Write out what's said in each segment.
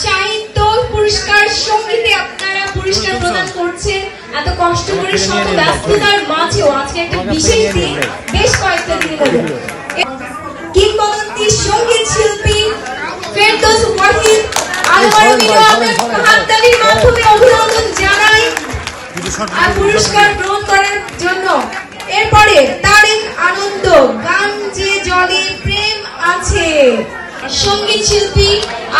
সাহিত্য পুরস্কার সঙ্গীতে আপনারা পুরস্কার প্রদান করছেন এত কষ্ট করে শত ব্যস্ততার মাঝেও আজকে একটা বিশেষ দিন, বেশ কয়েকটা দিন হলো। কিংবদন্তি সঙ্গীত শিল্পী ফেরদৌস ওয়াহিদ হাততালির মাধ্যমে অভিনন্দন জানাই পুরস্কার গ্রহণ করার জন্য। এরপরে তারেক আনন্দ, গান যে জলে প্রেম আছে। সঙ্গীত শিল্পী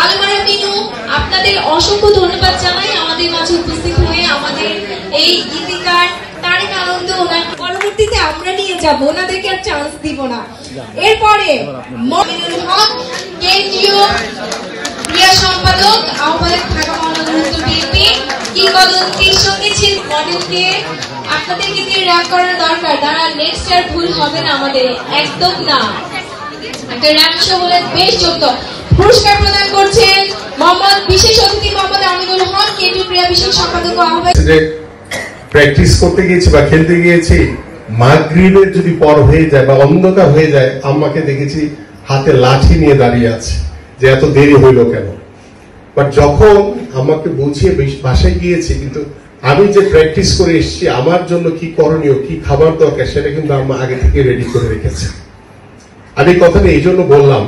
আলমারা মিনু, আপনাদের অসংখ্য ধন্যবাদ জানাই আমাদের মাঝে উপস্থিত হয়ে আমাদের এই গীতিকার তারেক আনন্দ। পরবর্তীতে আমরা নিয়ে যাব, ওনাদেরকে আর চান্স দিব না। এরপরে মমিনুল হক, কেন্দ্রীয় ক্রিয়া সম্পাদক, আহ্বায়ক ঢাকা মহানগর উত্তর বিএনপি। কিংবদন্তি সঙ্গীত শিল্পী মডেলকে আপনাদেরকে দিয়ে র্যাপ করার দরকার, তারা নেক্সট আর ভুল হবে না আমাদের, একদম না। একটা র্যাপ শো বলে বেশ যোগ্য। পুরস্কার প্রদান করছেন মোহাম্মদ বিশেষ অতিথি মোহাম্মদ আমিনুল হক, কেন্দ্রীয় ক্রীড়া বিষয়ক সম্পাদক ও আহ্বায়ক। প্র্যাকটিস করতে গিয়েছি বা খেলতে গিয়েছি, মাগরিবের যদি পর হয়ে যায় বা অন্ধকার হয়ে যায়, আম্মাকে দেখেছি হাতে লাঠি নিয়ে দাঁড়িয়ে আছে যে এত দেরি হইল কেন। বাট যখন আমাকে বুঝিয়ে বাসায় গিয়েছি, কিন্তু আমি যে প্র্যাকটিস করে এসেছি আমার জন্য কি করণীয়, কি খাবার দরকার, সেটা কিন্তু আম্মা আগে থেকে রেডি করে রেখেছে। আমি কথাটা এই জন্য বললাম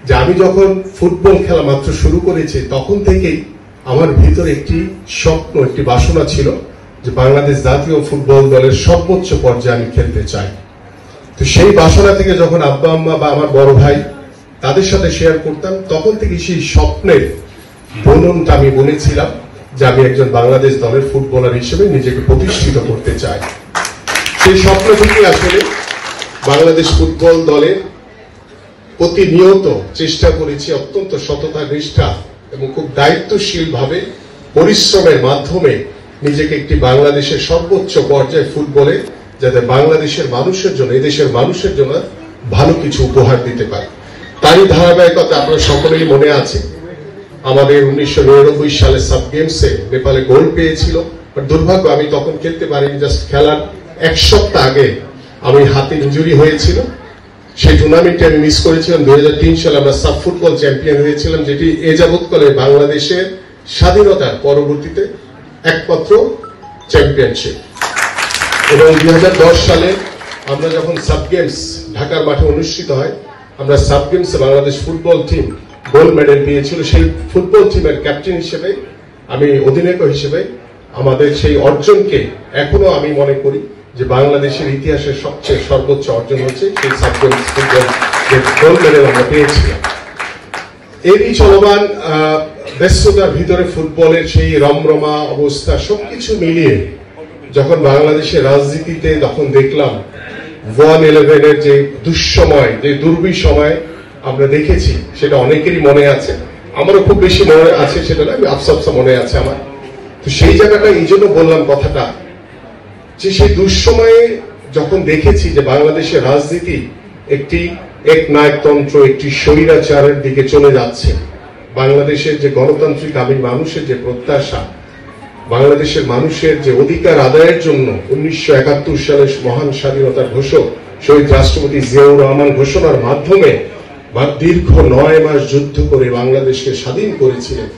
যে আমি যখন ফুটবল খেলা মাত্র শুরু করেছি, তখন থেকেই আমার ভিতরে একটি স্বপ্ন, একটি বাসনা ছিল যে বাংলাদেশ জাতীয় ফুটবল দলের সর্বোচ্চ পর্যায়ে আমি খেলতে চাই। তো সেই বাসনা থেকে যখন আব্বা আম্মা বা আমার বড় ভাই তাদের সাথে শেয়ার করতাম, তখন থেকে সেই স্বপ্নের বলনটা আমি বলেছিলাম যে আমি একজন বাংলাদেশ দলের ফুটবলার হিসেবে নিজেকে প্রতিষ্ঠিত করতে চাই। সেই স্বপ্ন থেকে আসলে বাংলাদেশ ফুটবল দলের প্রতিনিয়ত চেষ্টা করেছি অত্যন্ত সততা, নিষ্ঠা এবং খুব দায়িত্বশীল ভাবে পরিশ্রমের মাধ্যমে নিজেকে একটি বাংলাদেশের সর্বোচ্চ পর্যায়ে ফুটবলে যাতে বাংলাদেশের মানুষের জন্য, এদেশের মানুষের জন্য ভালো কিছু উপহার দিতে পারে। তারই ধারাবাহিকতা আপনারা সকলেই মনে আছে, আমাদের 1999 সালে সাব গেমসে নেপালে গোল্ড পেয়েছিল। দুর্ভাগ্য আমি তখন খেলতে পারিনি, জাস্ট খেলার এক সপ্তাহ আগে আমি হাতে ইনজুরি হয়েছিল। সেই টুর্নামেন্টে আমি মিস করেছিলাম। 2003 সালে আমরা সাব ফুটবল চ্যাম্পিয়ন হয়েছিলাম, যেটি এ যাবৎকালে বাংলাদেশের স্বাধীনতার পরবর্তীতে একমাত্র চ্যাম্পিয়নশিপ। এবং 2010 সালে আমরা যখন সাব গেমস ঢাকার মাঠে অনুষ্ঠিত হয়, আমরা সাব গেমসে Bangladesh football team gold medal পেয়েছিল। সেই ফুটবল টিমের ক্যাপ্টেন হিসেবে, আমি অধিনায়ক হিসেবে আমাদের সেই অর্জনকে এখনো আমি মনে করি যে বাংলাদেশের ইতিহাসের সবচেয়ে সর্বোচ্চ অর্জন হচ্ছে সেই সাব গেমস ফুটবল যে গোল্ড মেডেল আমরা পেয়েছিলাম। এরই চলমান ব্যস্ততার ভিতরে ফুটবলের সেই রমরমা অবস্থা সবকিছু মিলিয়ে যখন বাংলাদেশের রাজনীতিতে যখন দেখলাম 1-11-এর যে দুঃসময়, যে দুর্বিসময় আমরা দেখেছি, সেটা অনেকেরই মনে আছে, আমারও খুব বেশি মনে আছে, সেটা না, আফসা মনে আছে আমার। তো সেই জায়গাটা এই জন্য বললাম কথাটা, যে সেই দুঃসময়ে যখন দেখেছি যে বাংলাদেশের রাজনীতি একটি একনায়কতন্ত্র, একটি স্বৈরাচারের দিকে চলে যাচ্ছে, বাংলাদেশের যে গণতান্ত্রিক আমি মানুষের যে প্রত্যাশা, বাংলাদেশের মানুষের যে অধিকার আদায়ের জন্য 1971 সালের মহান স্বাধীনতার ঘোষক শহীদ রাষ্ট্রপতি জিয়াউর রহমান ঘোষণার মাধ্যমে দীর্ঘ 9 মাস যুদ্ধ করে বাংলাদেশকে স্বাধীন করেছিলেন,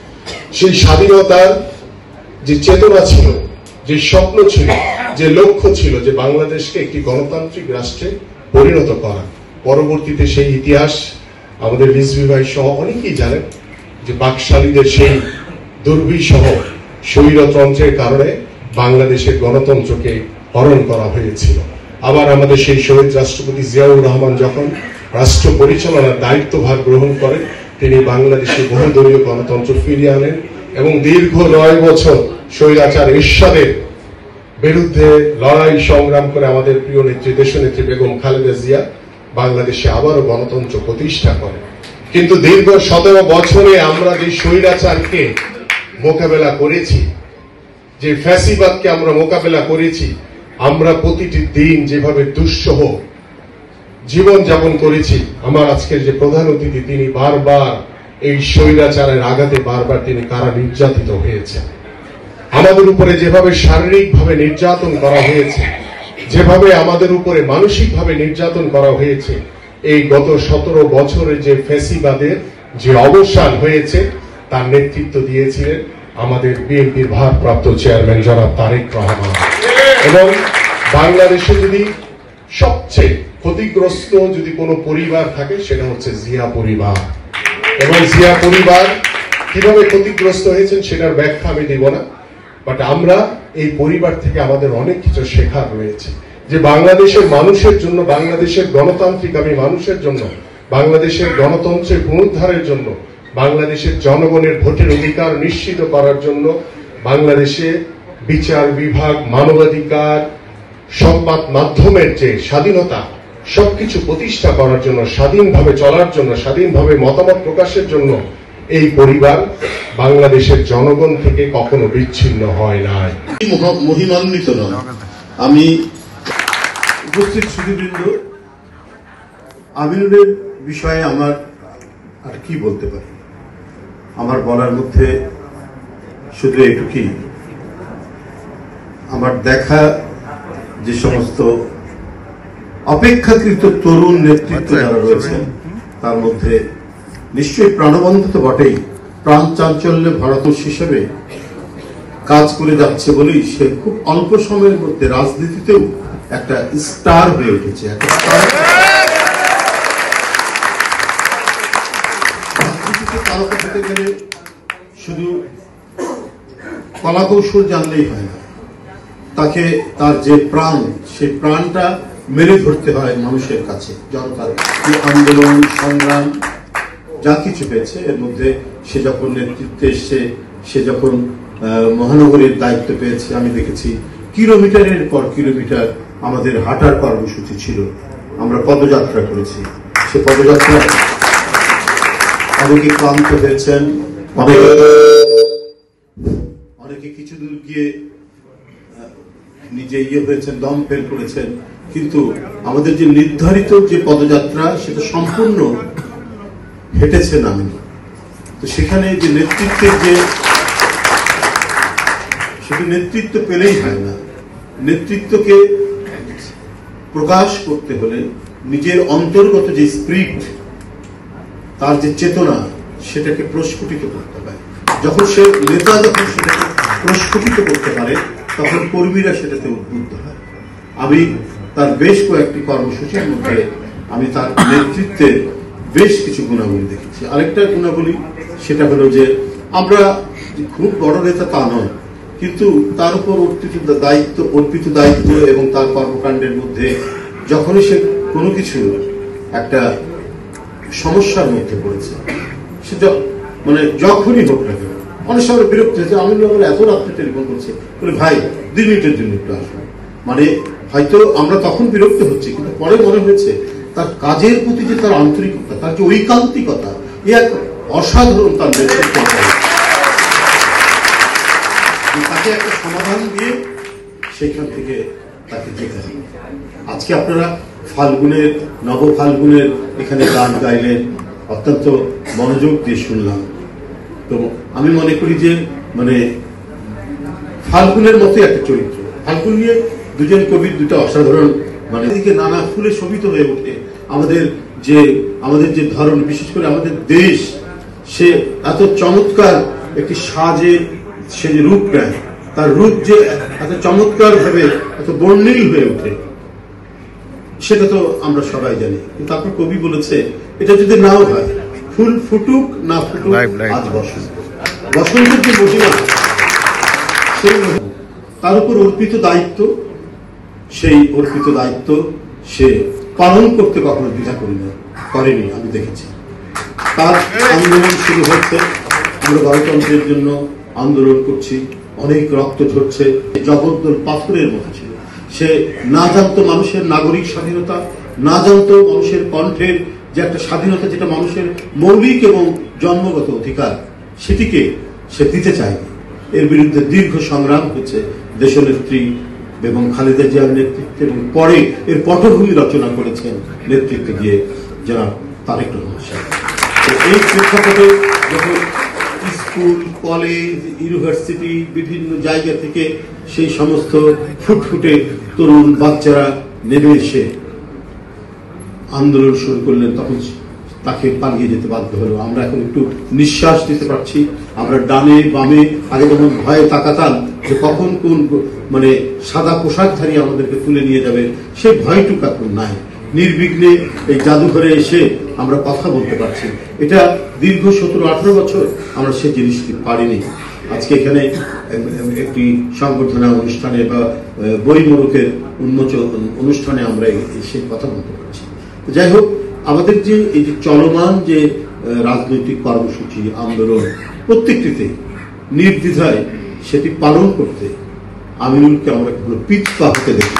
সেই স্বাধীনতার যে চেতনা ছিল, যে স্বপ্ন ছিল, যে লক্ষ্য ছিল যে বাংলাদেশকে একটি গণতান্ত্রিক রাষ্ট্রে পরিণত করা। পরবর্তীতে সেই ইতিহাস আমাদের রিজভী ভাই সহ অনেকেই জানেন যে বাকশালীদের সেই দুর্বিষহ স্বৈরতন্ত্রের কারণে বাংলাদেশের গণতন্ত্রকে হরণ করা হয়েছিল। আবার আমাদের সেই শহীদ রাষ্ট্রপতি জিয়াউর রহমান যখন রাষ্ট্র পরিচালনার দায়িত্বভার গ্রহণ করেন, তিনি বাংলাদেশে বহুদলীয় গণতন্ত্র ফিরিয়ে আনেন এবং দীর্ঘ 9 বছর স্বৈরাচার এরশাদের বিরুদ্ধে লড়াই সংগ্রাম করে আমাদের প্রিয় নেত্রী, দেশনেত্রী বেগম খালেদা জিয়া বাংলাদেশে আবারও গণতন্ত্র প্রতিষ্ঠা করেন। কিন্তু দীর্ঘ 17 বছরে আমরা যে স্বৈরাচারকে মোকাবেলা করেছি, যে ফ্যাসিবাদকে আমরা মোকাবেলা করেছি, আমরা প্রতিটি দিন যেভাবে দুঃসহ জীবন যাপন করেছি, আমার আজকের যে প্রধান অতিথি তিনি বারবার এই স্বৈরাচারের আঘাতে বারবার তিনি কারা নির্যাতিত হয়েছেন। আমাদের উপরে যেভাবে শারীরিকভাবে নির্যাতন করা হয়েছে, যেভাবে আমাদের উপরে মানসিকভাবে নির্যাতন করা হয়েছে, এই গত 17 বছরে যে ফ্যাসিবাদের যে অবসান হয়েছে তার নেতৃত্ব দিয়েছিলেন আমাদের বিএনপির ভারপ্রাপ্ত চেয়ারম্যান জনাব তারেক রহমান। এবং বাংলাদেশে যদি সবচেয়ে ক্ষতিগ্রস্ত যদি কোনো পরিবার থাকে সেটা হচ্ছে জিয়া পরিবার। এবং জিয়া পরিবার কিভাবে ক্ষতিগ্রস্ত হয়েছেন সেটার ব্যাখ্যা আমি দেব না, বাট আমরা এই পরিবার থেকে আমাদের অনেক কিছু শেখার রয়েছে, যে বাংলাদেশের মানুষের জন্য, বাংলাদেশের গণতান্ত্রিক আমি মানুষের জন্য, বাংলাদেশের গণতন্ত্রের পুনরুদ্ধারের জন্য, বাংলাদেশের জনগণের ভোটের অধিকার নিশ্চিত করার জন্য, বাংলাদেশে বিচার বিভাগ, মানবাধিকার, সংবাদ মাধ্যমের যে স্বাধীনতা সবকিছু প্রতিষ্ঠা করার জন্য, স্বাধীনভাবে চলার জন্য, স্বাধীনভাবে মতামত প্রকাশের জন্য এই পরিবার বাংলাদেশের জনগণ থেকে কখনো বিচ্ছিন্ন হয় নাই। মহিমান্বিত নয়। আমি উপস্থিত সুধীবৃন্দ, আমিনুরের বিষয়ে আমার আর কি বলতে পারি, আমার বলার মধ্যে শুধু এটুকুই, আমার দেখা যে সমস্ত অপেক্ষাকৃত তরুণ নেতৃত্ব যারা রয়েছেন তার মধ্যে নিশ্চয়ই প্রাণবন্ত তো বটেই, প্রাণ চাঞ্চল্যে ভারতবর্ষ হিসেবে কাজ করে যাচ্ছে বলেই সে খুব অল্প সময়ের মধ্যে রাজনীতিতেও একটা স্টার হয়ে উঠেছে। রাজনীতিতে তারকা হতে গেলে শুধু কলাকৌশল জানলেই হয় না, তাকে তার যে প্রাণ, সেই প্রাণটা মেরে ধরতে হয় মানুষের কাছে। জনতার আন্দোলন সংগ্রাম যা কিছু হয়েছে এর মধ্যে সে যখন নেতৃত্বে এসছে, সে যখন মহানগরীর দায়িত্ব পেয়েছে, আমি দেখেছি কিলোমিটারের পর কিলোমিটার আমাদের হাঁটার কর্মসূচি ছিল, আমরা পদযাত্রা করেছি। সে পদযাত্রা অনেকে ক্লান্ত হয়েছেন, অনেকে কিছু দূর গিয়ে নিজে হয়েছেন, দম ফেল করেছেন, কিন্তু আমাদের যে নির্ধারিত যে পদযাত্রা সেটা সম্পূর্ণ হেঁটেছে নামেনি। তো সেখানে যে নেতৃত্বের যে শুধু নেতৃত্ব পেলেই হয় না, নেতৃত্বকে প্রকাশ করতে হলে নিজের অন্তর্গত যে স্পিরিট, তার যে চেতনা, সেটাকে প্রস্ফুটিত করতে হয়। যখন সে নেতা যখন সেটাকে প্রস্ফুটিত করতে পারে তখন কর্মীরা সেটাতে উদ্বুদ্ধ হয়। আমি তার বেশ কয়েকটি কর্মসূচির মধ্যে আমি তার নেতৃত্বের বেশ কিছু গুণাবলী দেখেছি। আরেকটা গুণাবলী সেটা হলো যে আমরা খুব বড় নেতা তা নয়, কিন্তু তার উপর অর্পিত দায়িত্ব এবং তার কর্মকাণ্ডের মধ্যে যখনই সে কোনো কিছু একটা সমস্যার মধ্যে পড়েছে, সে মানে যখনই হোক না কেন, অনেক সময় বিরক্ত হয়েছে, আমি এত রাত্রে টেলিফোন করছে, বলে ভাই 2 মিনিটের জন্য একটু আসবো। মানে হয়তো আমরা তখন বিরক্ত হচ্ছি, কিন্তু পরে মনে হয়েছে তার কাজের প্রতি যে তার আন্তরিকতা, তার যে ঐকান্তিকতা, এ এক অসাধারণ তার নেতৃত্ব। তাকে একটা সমাধান দিয়ে সেখান থেকে তাকে যেতে হবে। আজকে আপনারা ফাল্গুনের, নব ফাল্গুনের এখানে গান গাইলেন, অত্যন্ত মনোযোগ দিয়ে শুনলাম। তো আমি মনে করি যে মানে ফাল্গুনের মতো একটা চরিত্র, ফাল্গুন নিয়ে দুজন কবির দুটো অসাধারণ, মানে এদিকে নানা ফুলে শোভিত হয়ে ওঠে আমাদের যে ধরন, বিশেষ করে আমাদের দেশ, সে এত চমৎকার একটি সে যে রূপ নেয়, তার রূপ যে এত চমৎকার ভাবে এত বর্ণিল হয়ে ওঠে, সেটা তো আমরা সবাই জানি। কিন্তু আপনার কবি বলেছে এটা যদি নাও হয়, ফুল ফুটুক না ফুটুক আজ বসন্ত, বসন্তের যে মহিমা, সেই তার উপর অর্পিত দায়িত্ব, সেই অর্পিত দায়িত্ব সে পালন করতে কখনো দ্বিধা করেনি। আমি দেখেছি তার আন্দোলন শুরু হচ্ছে, আমরা গণতন্ত্রের জন্য আন্দোলন করছি, অনেক রক্ত ঝরছে, জগদ্দল পাথরের মতো ছিল। সে না জানতো মানুষের নাগরিক স্বাধীনতা, না জানতো মানুষের কণ্ঠের যে একটা স্বাধীনতা, যেটা মানুষের মৌলিক এবং জন্মগত অধিকার, সেটিকে সে দিতে চায়নি। এর বিরুদ্ধে দীর্ঘ সংগ্রাম হচ্ছে দেশনেত্রী বেগম খালেদা জিয়ার নেতৃত্বে, এবং পরে এর পটভূমি রচনা করেছেন নেতৃত্বে গিয়ে জনাব তারেক রহমান সাহেব। এই প্রেক্ষাপটে যখন স্কুল, কলেজ, ইউনিভার্সিটি বিভিন্ন জায়গা থেকে সেই সমস্ত ফুটফুটে তরুণ বাচ্চারা নেমে এসে আন্দোলন শুরু করলেন। তখন তাকে পালিয়ে যেতে বাধ্য হলো। আমরা এখন একটু নিঃশ্বাস নিতে পারছি। আমরা ডানে বামে আগে যেমন ভয়ে তাকাতাম যে কখন কোন মানে সাদা পোশাকধারী আমাদেরকে তুলে নিয়ে যাবে, সেই ভয়টুকু এখন নাই। নির্বিঘ্নে এই জাদুঘরে এসে আমরা কথা বলতে পারছি। এটা দীর্ঘ 17-18 বছর আমরা সেই জিনিসটি পারিনি। আজকে এখানে একটি সংবর্ধনা অনুষ্ঠানে বা বই মোড়কের উন্মোচন অনুষ্ঠানে আমরা সেই কথা বলতে পারছি। যাই হোক, আমাদের যে এই যে চলমান যে রাজনৈতিক কর্মসূচি, আন্দোলন, প্রত্যেকটিতে নির্দ্বিধায় সেটি পালন করতে আমিনুলকে আমরা কোনো পিছপা হতে দেখি।